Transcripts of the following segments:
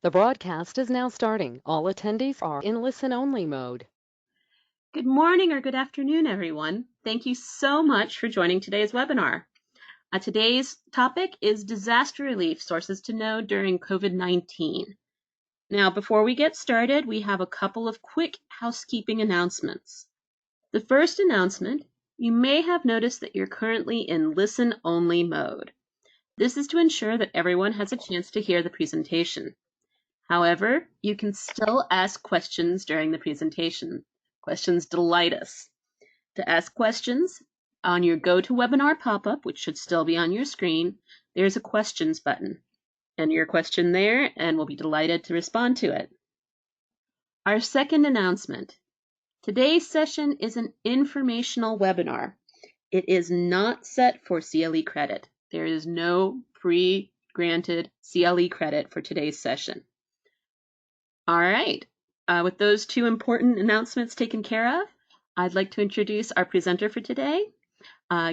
The broadcast is now starting. All attendees are in listen-only mode. Good morning or good afternoon, everyone. Thank you so much for joining today's webinar. Today's topic is disaster relief sources to know during COVID-19. Now, before we get started, we have a couple of quick housekeeping announcements. The first announcement, you may have noticed that you're currently in listen-only mode. This is to ensure that everyone has a chance to hear the presentation. However, you can still ask questions during the presentation. Questions delight us. To ask questions, on your GoToWebinar pop-up, which should still be on your screen, there's a questions button. Enter your question there, and we'll be delighted to respond to it. Our second announcement. Today's session is an informational webinar. It is not set for CLE credit. There is no pre-granted CLE credit for today's session. All right, with those two important announcements taken care of, I'd like to introduce our presenter for today.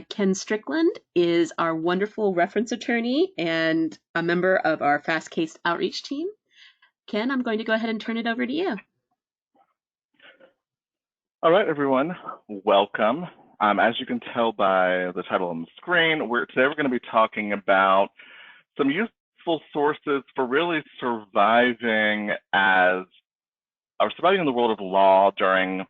Ken Strickland is our wonderful reference attorney and a member of our fast-paced outreach team. Ken, I'm going to go ahead and turn it over to you. All right, everyone, welcome. As you can tell by the title on the screen, today we're going to be talking about some useful sources for really surviving in the world of law during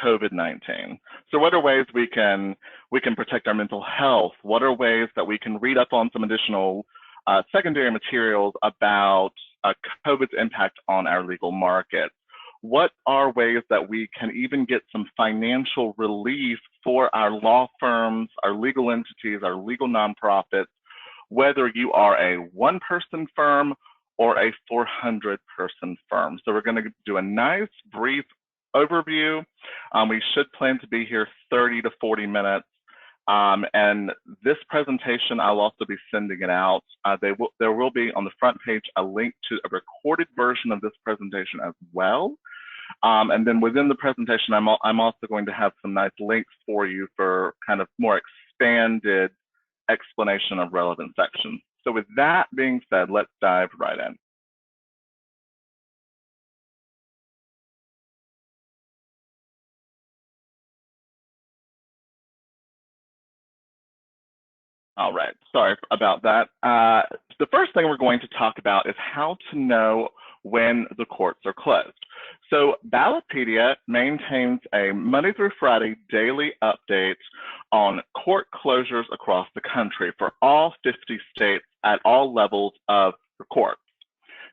COVID-19. So what are ways we can protect our mental health? What are ways that we can read up on some additional secondary materials about COVID's impact on our legal market? What are ways that we can even get some financial relief for our law firms, our legal entities, our legal nonprofits, whether you are a one-person firm or a 400-person firm? So we're going to do a nice brief overview. We should plan to be here 30 to 40 minutes. And this presentation, I'll also be sending it out. There will be on the front page a link to a recorded version of this presentation as well. And then within the presentation, I'm also going to have some nice links for you for kind of more expanded explanation of relevant sections. So with that being said, let's dive right in. All right, sorry about that. The first thing we're going to talk about is how to know when the courts are closed. So Ballotpedia maintains a Monday through Friday daily update on court closures across the country for all 50 states at all levels of the courts.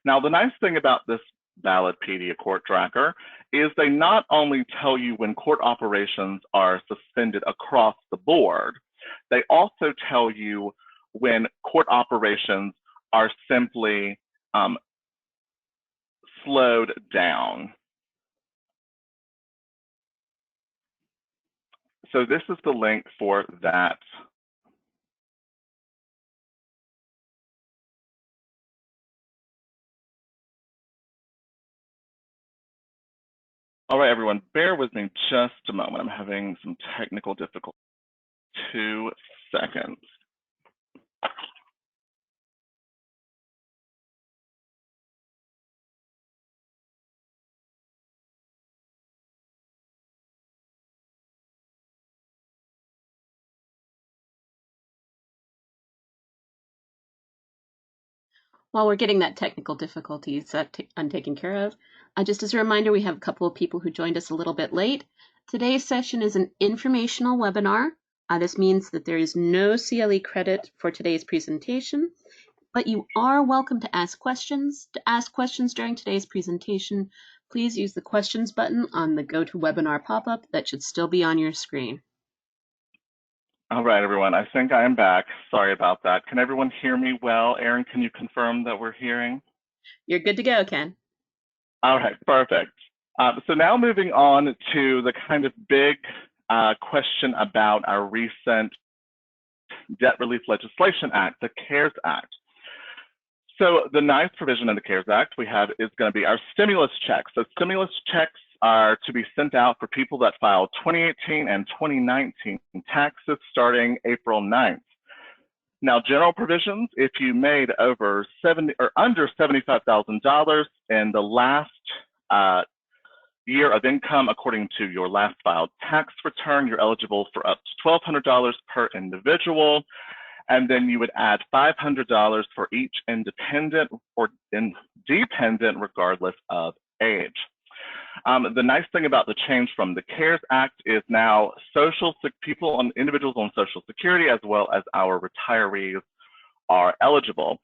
Now, the nice thing about this Ballotpedia court tracker is they not only tell you when court operations are suspended across the board, they also tell you when court operations are simply slowed down. So this is the link for that. All right, everyone, bear with me just a moment. I'm having some technical difficulties. 2 seconds. While we're getting that technical difficulties taken care of, just as a reminder, we have a couple of people who joined us a little bit late. Today's session is an informational webinar. This means that there is no CLE credit for today's presentation, but you are welcome to ask questions. To ask questions during today's presentation, please use the questions button on the GoToWebinar pop-up that should still be on your screen. All right, everyone, I think I am back. Sorry about that. Can everyone hear me well? Aaron, can you confirm that we're hearing? You're good to go, Ken. All right, perfect. So now moving on to the kind of big question about our recent Debt Relief Legislation Act, the CARES Act. So the nice provision in the CARES Act we have is going to be our stimulus checks. So stimulus checks are to be sent out for people that filed 2018 and 2019 taxes starting April 9th. Now, general provisions, if you made over 70 or under $75,000 in the last year of income according to your last filed tax return, you're eligible for up to $1,200 per individual. And then you would add $500 for each independent or dependent, regardless of age. The nice thing about the change from the CARES Act is now individuals on Social Security as well as our retirees are eligible.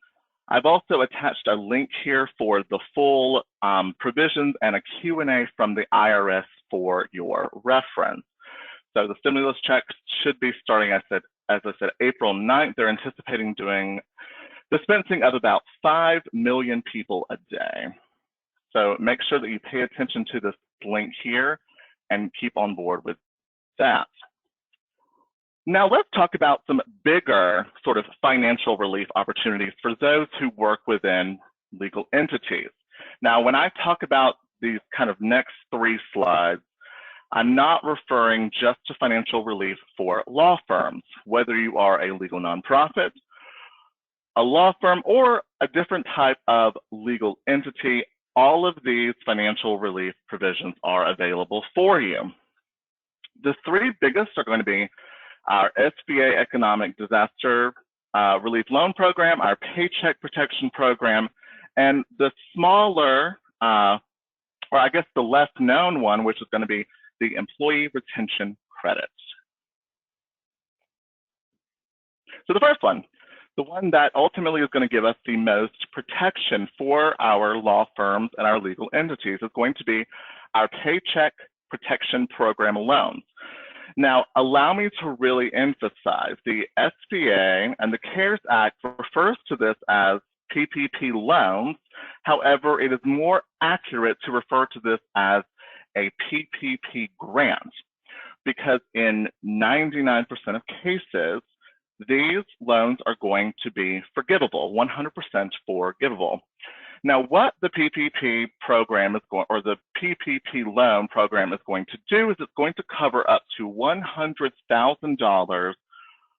I've also attached a link here for the full provisions and a Q&A from the IRS for your reference. So the stimulus checks should be starting, as I said, April 9th. They're anticipating doing dispensing of about 5 million people a day. So make sure that you pay attention to this link here and keep on board with that. Now let's talk about some bigger sort of financial relief opportunities for those who work within legal entities. Now, when I talk about these kind of next 3 slides, I'm not referring just to financial relief for law firms, whether you are a legal nonprofit, a law firm, or a different type of legal entity. All of these financial relief provisions are available for you. The 3 biggest are going to be our SBA Economic Disaster Relief Loan Program, our Paycheck Protection Program, and the smaller, or I guess the less known one, which is going to be the Employee Retention Credits. So the first one, the one that ultimately is going to give us the most protection for our law firms and our legal entities is going to be our Paycheck Protection Program loans. Now, allow me to really emphasize the SBA and the CARES Act refers to this as PPP loans. However, it is more accurate to refer to this as a PPP grant because in 99% of cases, these loans are going to be forgivable, 100% forgivable. Now, what the PPP program is going, or the PPP loan program is going to do is it's going to cover up to $100,000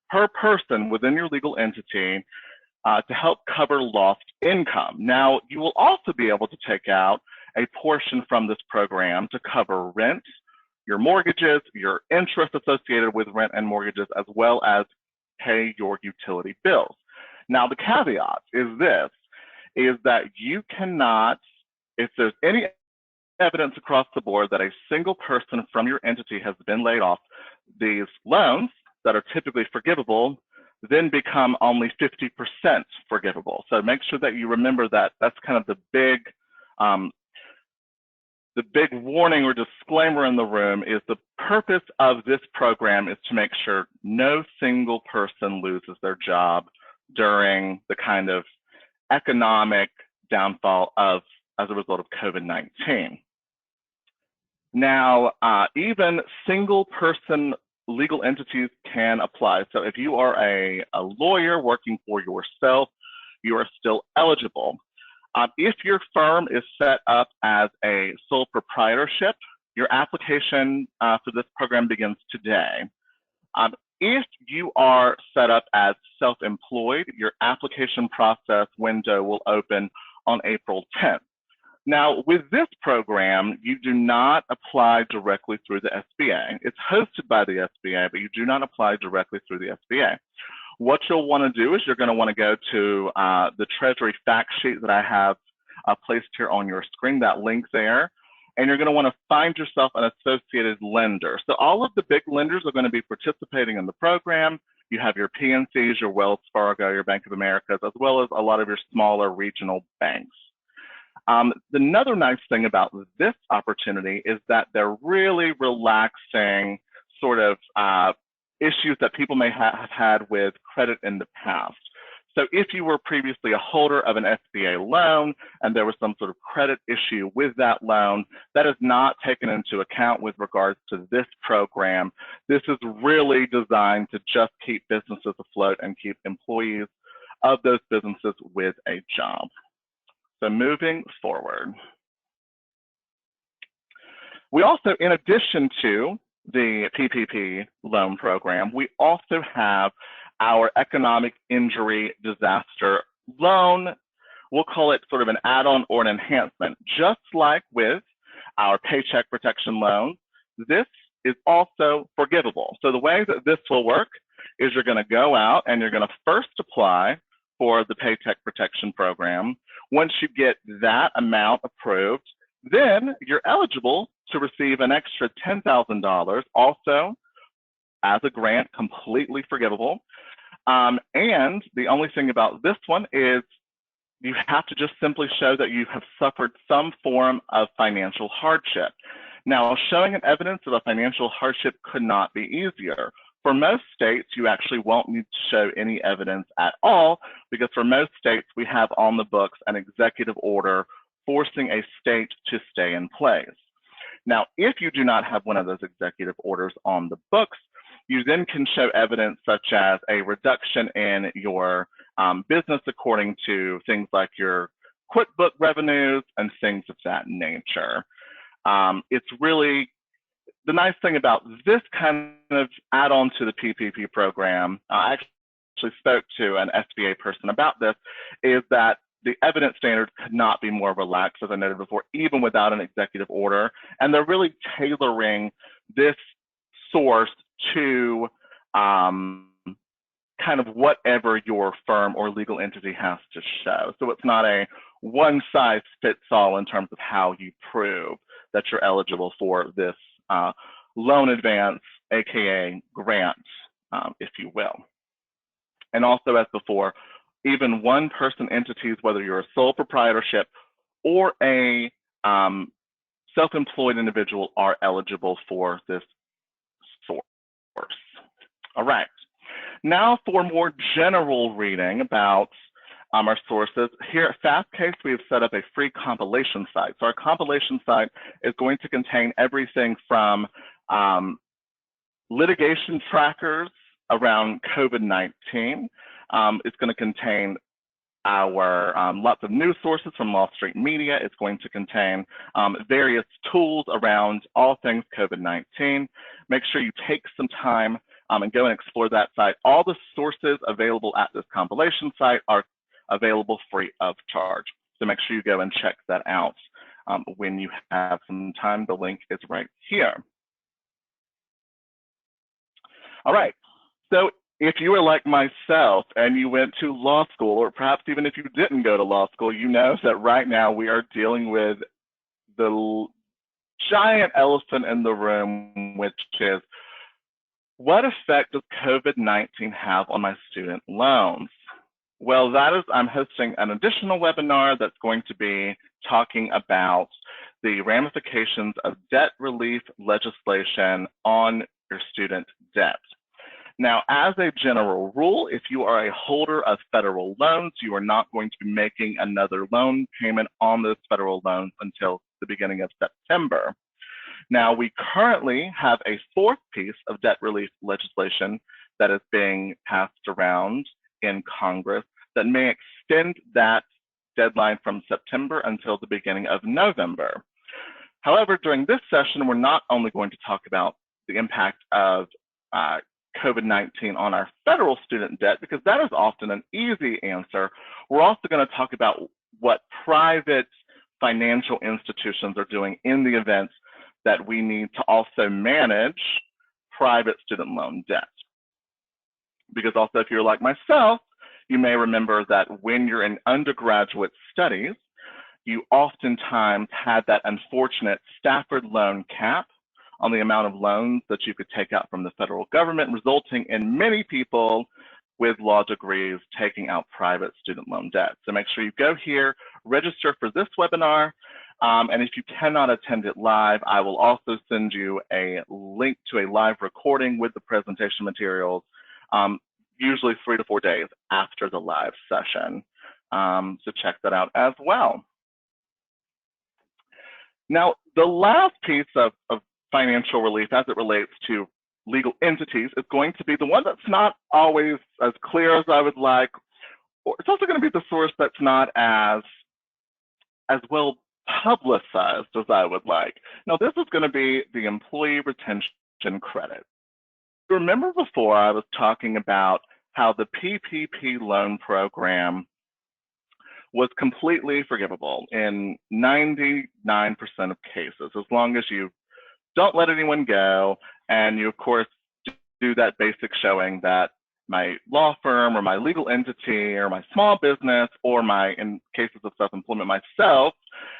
per person within your legal entity to help cover lost income. Now, you will also be able to take out a portion from this program to cover rent, your mortgages, your interest associated with rent and mortgages, as well as pay your utility bills. Now, the caveat is that you cannot, if there's any evidence across the board that a single person from your entity has been laid off, these loans that are typically forgivable then become only 50% forgivable. So make sure that you remember that that's kind of the big warning or disclaimer in the room is the purpose of this program is to make sure no single person loses their job during the kind of economic downfall as a result of COVID-19. Now, even single person legal entities can apply. So if you are a lawyer working for yourself, you are still eligible. If your firm is set up as a sole proprietorship, your application for this program begins today. If you are set up as self-employed, your application process window will open on April 10th. Now, with this program, you do not apply directly through the SBA. It's hosted by the SBA, but you do not apply directly through the SBA. What you'll want to do is you're going to want to go to the Treasury fact sheet that I have placed here on your screen, that link there, and you're going to want to find yourself an associated lender. So all of the big lenders are going to be participating in the program. You have your PNCs, your Wells Fargo, your Bank of Americas, as well as a lot of your smaller regional banks. Another nice thing about this opportunity is that they're really relaxing sort of issues that people may have had with credit in the past. So if you were previously a holder of an SBA loan and there was some sort of credit issue with that loan, that is not taken into account with regards to this program. This is really designed to just keep businesses afloat and keep employees of those businesses with a job. So moving forward. We also, in addition to the PPP loan program, we also have our economic injury disaster loan. We'll call it sort of an add-on or an enhancement. Just like with our paycheck protection loans, this is also forgivable. So the way that this will work is you're going to go out and you're going to first apply for the paycheck protection program. Once you get that amount approved, then you're eligible to receive an extra $10,000 also as a grant, completely forgivable. And the only thing about this one is you have to just simply show that you have suffered some form of financial hardship. Now, showing an evidence of a financial hardship could not be easier. For most states, you actually won't need to show any evidence at all, because for most states, we have on the books an executive order forcing a state to stay in place. Now, if you do not have one of those executive orders on the books, you then can show evidence such as a reduction in your business according to things like your QuickBook revenues and things of that nature. It's really the nice thing about this kind of add-on to the PPP program. I actually spoke to an SBA person about this, is that the evidence standards could not be more relaxed, as I noted before, even without an executive order. And they're really tailoring this source to kind of whatever your firm or legal entity has to show. So it's not a one-size-fits-all in terms of how you prove that you're eligible for this loan advance, aka grant, if you will. And also, as before, even one-person entities, whether you're a sole proprietorship or a self-employed individual, are eligible for this source. All right. Now for more general reading about our sources, here at Fastcase, we have set up a free compilation site. So our compilation site is going to contain everything from litigation trackers around COVID-19. It's going to contain our lots of news sources from Wall Street Media. It's going to contain various tools around all things COVID-19. Make sure you take some time and go and explore that site. All the sources available at this compilation site are available free of charge. So make sure you go and check that out when you have some time. The link is right here. All right. So if you are like myself and you went to law school, or perhaps even if you didn't go to law school, you know that right now we are dealing with the giant elephant in the room, which is, what effect does COVID-19 have on my student loans? Well, that is, I'm hosting an additional webinar that's going to be talking about the ramifications of debt relief legislation on your student debt. Now, as a general rule, if you are a holder of federal loans, you are not going to be making another loan payment on those federal loans until the beginning of September. Now, we currently have a fourth piece of debt relief legislation that is being passed around in Congress that may extend that deadline from September until the beginning of November. However, during this session, we're not only going to talk about the impact of COVID-19 on our federal student debt, because that is often an easy answer. We're also going to talk about what private financial institutions are doing in the event that we need to also manage private student loan debt. Because also, if you're like myself, you may remember that when you're in undergraduate studies, you oftentimes had that unfortunate Stafford loan cap on the amount of loans that you could take out from the federal government, resulting in many people with law degrees taking out private student loan debt. So make sure you go here, register for this webinar, and if you cannot attend it live, I will also send you a link to a live recording with the presentation materials, usually 3 to 4 days after the live session. So check that out as well. Now, the last piece of financial relief as it relates to legal entities is going to be the one that's not always as clear as I would like, or it's also going to be the source that's not as well publicized as I would like. Now, this is going to be the employee retention credit. Remember before I was talking about how the PPP loan program was completely forgivable in 99% of cases, as long as you don't let anyone go and you, of course, do that basic showing that my law firm or my legal entity or my small business or my, in cases of self-employment, myself,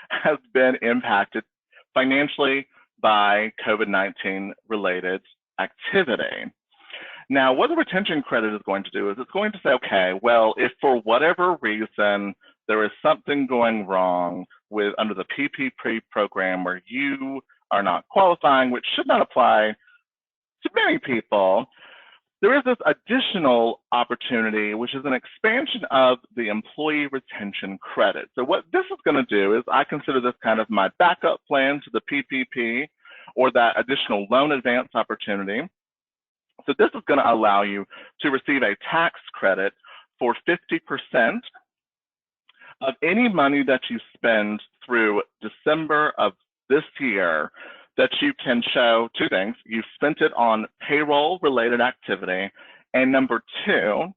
has been impacted financially by COVID-19 related activity. Now, what the retention credit is going to do is it's going to say, okay, well, if for whatever reason there is something going wrong with under the PPP program where you are not qualifying, which should not apply to many people, there is this additional opportunity, which is an expansion of the employee retention credit. So what this is going to do is I consider this kind of my backup plan to the PPP or that additional loan advance opportunity. So this is going to allow you to receive a tax credit for 50% of any money that you spend through December of this year that you can show two things. You spent it on payroll related activity, and number two,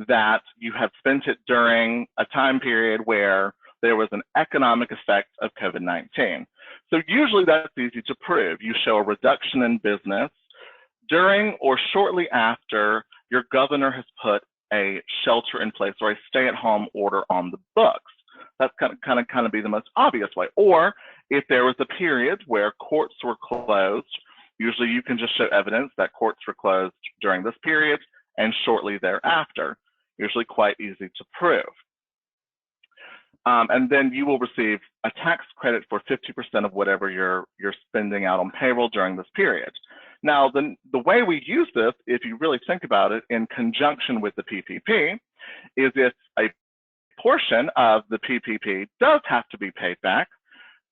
that you have spent it during a time period where there was an economic effect of COVID-19. So usually that's easy to prove. You show a reduction in business during or shortly after your governor has put a shelter in place or a stay-at-home order on the books. That's kind of be the most obvious way. Or if there was a period where courts were closed, usually you can just show evidence that courts were closed during this period and shortly thereafter. Usually quite easy to prove. And then you will receive a tax credit for 50% of whatever you're spending out on payroll during this period. Now, the way we use this, if you really think about it, in conjunction with the PPP, is if a portion of the PPP does have to be paid back,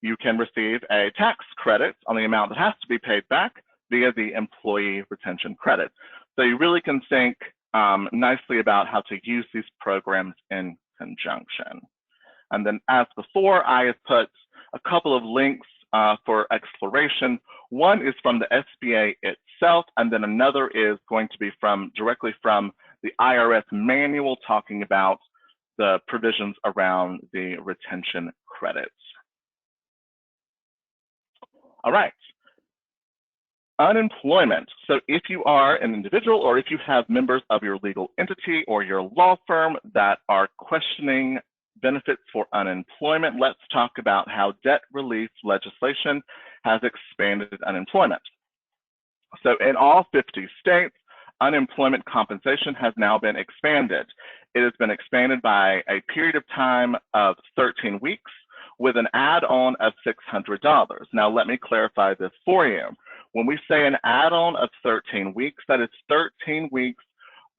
you can receive a tax credit on the amount that has to be paid back via the employee retention credit. So you really can think nicely about how to use these programs in conjunction. And then as before, I have put a couple of links for exploration. One is from the SBA itself, and then another is going to be directly from the IRS manual talking about the provisions around the retention credits. All right. Unemployment. So if you are an individual or if you have members of your legal entity or your law firm that are questioning benefits for unemployment, let's talk about how debt relief legislation has expanded unemployment. So in all 50 states, unemployment compensation has now been expanded. It has been expanded by a period of time of 13 weeks with an add-on of $600. Now, let me clarify this for you. When we say an add-on of 13 weeks, that is 13 weeks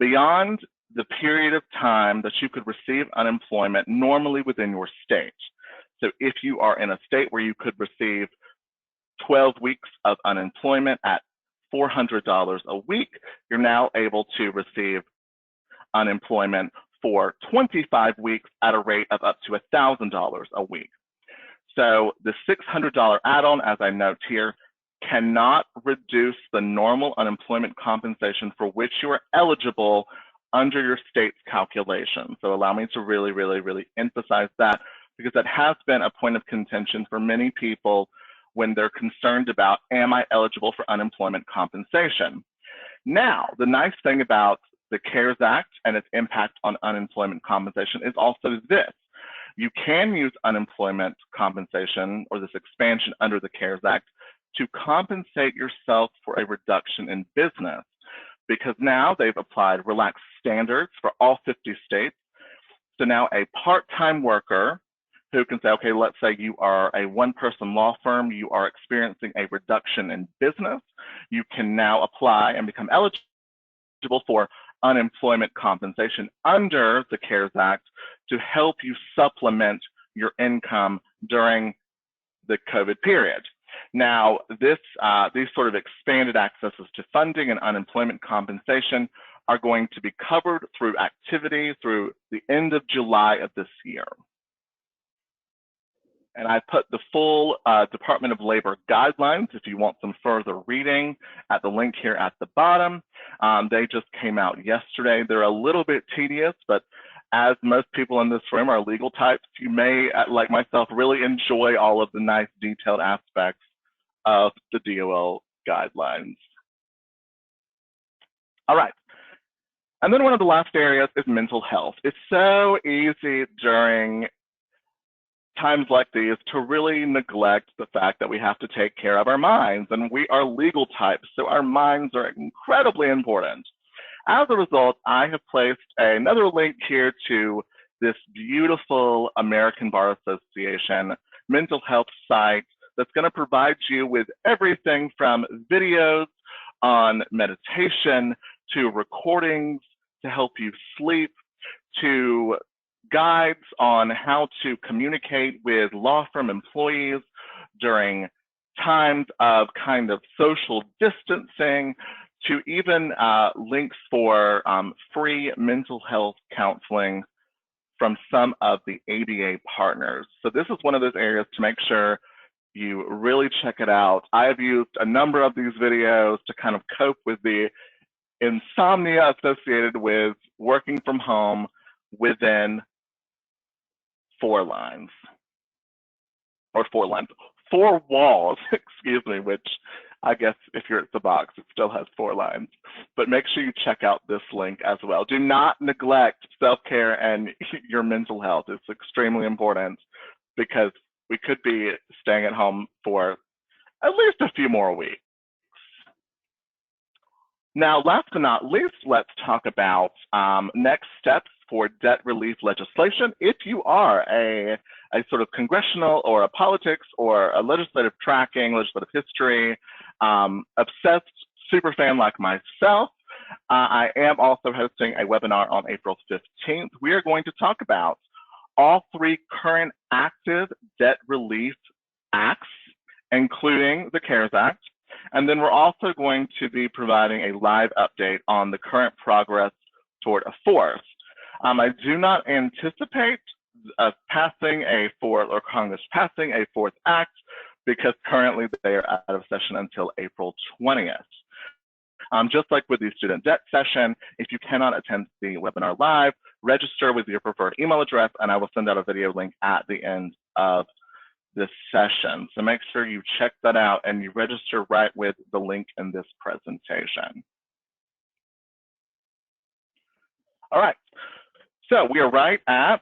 beyond the period of time that you could receive unemployment normally within your state. So if you are in a state where you could receive 12 weeks of unemployment at $400 a week, you're now able to receive unemployment for 25 weeks at a rate of up to $1,000 a week. So the $600 add-on, as I note here, cannot reduce the normal unemployment compensation for which you are eligible under your state's calculation. So allow me to really emphasize that, because that has been a point of contention for many people when they're concerned about, am I eligible for unemployment compensation? Now, the nice thing about the CARES Act and its impact on unemployment compensation is also this. You can use unemployment compensation or this expansion under the CARES Act to compensate yourself for a reduction in business, because now they've applied relaxed standards for all 50 states. So now a part-time worker who can say, okay, let's say you are a one-person law firm, you are experiencing a reduction in business, you can now apply and become eligible for unemployment compensation under the CARES Act to help you supplement your income during the COVID period. Now, these sort of expanded accesses to funding and unemployment compensation are going to be covered through activity through the end of July of this year. And I put the full Department of Labor guidelines, if you want some further reading, at the link here at the bottom. They just came out yesterday. They're a little bit tedious, but as most people in this room are legal types, you may, like myself, really enjoy all of the nice detailed aspects of the DOL guidelines. All right. And then one of the last areas is mental health. It's so easy during times like these to really neglect the fact that we have to take care of our minds, and we are legal types, so our minds are incredibly important. As a result, I have placed another link here to this beautiful American Bar Association mental health site that's going to provide you with everything from videos on meditation to recordings to help you sleep to guides on how to communicate with law firm employees during times of kind of social distancing, to even links for free mental health counseling from some of the ABA partners. So this is one of those areas to make sure you really check it out. I have used a number of these videos to kind of cope with the insomnia associated with working from home within 4 lines, or 4 lines, 4 walls, excuse me, which I guess if you're at the box, it still has 4 lines. But make sure you check out this link as well. Do not neglect self-care and your mental health. It's extremely important because we could be staying at home for at least a few more weeks. Now, last but not least, let's talk about next steps for debt relief legislation. If you are a sort of congressional or a politics or a legislative tracking, legislative history obsessed super fan like myself, I am also hosting a webinar on April 15th. We are going to talk about all 3 current active debt relief acts, including the CARES Act. And then we're also going to be providing a live update on the current progress toward a 4th. I do not anticipate passing a 4th or Congress passing a 4th act because currently they are out of session until April 20th. Just like with the student debt session, if you cannot attend the webinar live, register with your preferred email address, and I will send out a video link at the end of this session. So make sure you check that out and you register right with the link in this presentation. All right. So we are right at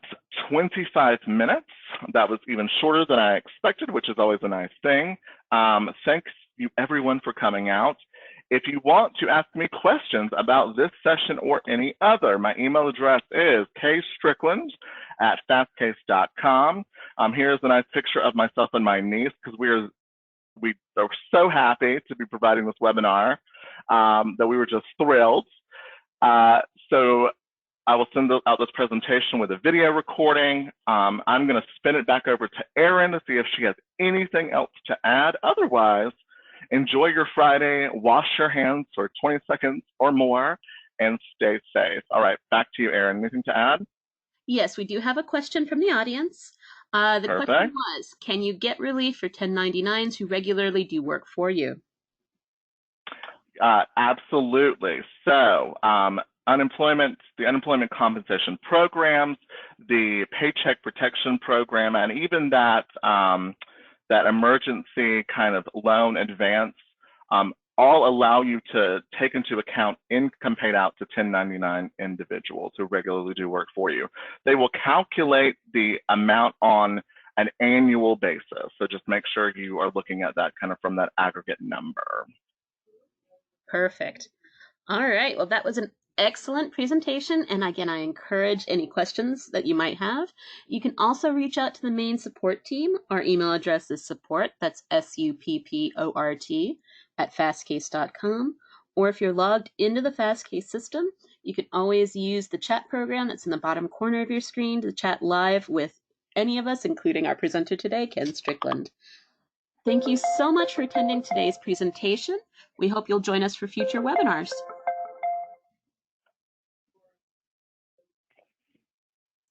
25 minutes. That was even shorter than I expected, which is always a nice thing. Thanks you everyone for coming out. If you want to ask me questions about this session or any other, my email address is kstrickland@fastcase.com. Here's a nice picture of myself and my niece because we are so happy to be providing this webinar that we were just thrilled. So I will send out this presentation with a video recording. I'm going to spin it back over to Erin to see if she has anything else to add. Otherwise, enjoy your Friday, wash your hands for 20 seconds or more, and stay safe. All right, back to you, Erin. Anything to add? Yes, we do have a question from the audience. The Perfect. question was, can you get relief for 1099s who regularly do work for you? Absolutely. So the unemployment compensation programs, the Paycheck Protection Program, and even that that emergency kind of loan advance all allow you to take into account income paid out to 1099 individuals who regularly do work for you. They will calculate the amount on an annual basis. So just make sure you are looking at that kind of from that aggregate number. Perfect. All right. Well, that was an excellent presentation. And again, I encourage any questions that you might have. You can also reach out to the main support team. Our email address is support, that's SUPPORT, @fastcase.com. Or if you're logged into the Fastcase system, you can always use the chat program that's in the bottom corner of your screen to chat live with any of us, including our presenter today, Ken Strickland. Thank you so much for attending today's presentation. We hope you'll join us for future webinars.